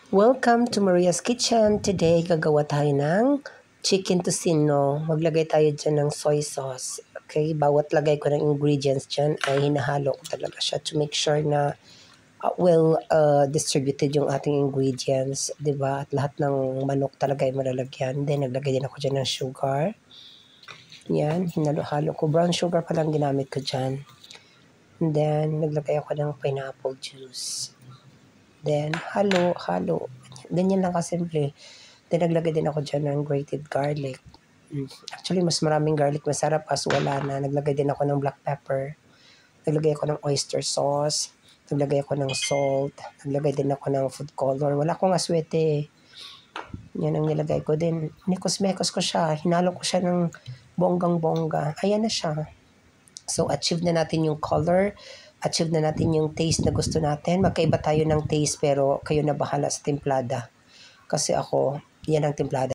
Welcome to Maria's Kitchen. Today, gagawa tayo ng chicken tocino. Maglagay tayo dyan ng soy sauce. Okay, bawat lagay ko ng ingredients dyan ay hinahalo ko talaga siya to make sure na distributed yung ating ingredients. Diba? At lahat ng manok talaga ay malalagyan. Then, naglagay din ako dyan ng sugar. Yan, hinalo-halo ko. Brown sugar pa lang ginamit ko dyan. And then, naglagay ako ng pineapple juice. Then, halo. Ganyan lang kasimple. Then, naglagay din ako dyan ng grated garlic. Actually, mas maraming garlic masarap as wala na. Naglagay din ako ng black pepper. Naglagay ako ng oyster sauce. Naglagay ako ng salt. Naglagay din ako ng food color. Wala akong aswete. Yan ang nilagay ko. Then, nikos-mekos ko siya. Hinalo ko siya ng bonggang-bongga. Ayan na siya. So, achieve na natin yung color. Achieve na natin yung taste na gusto natin. Magkaiba tayo ng taste pero kayo na bahala sa timplada. Kasi ako, yan ang timplada.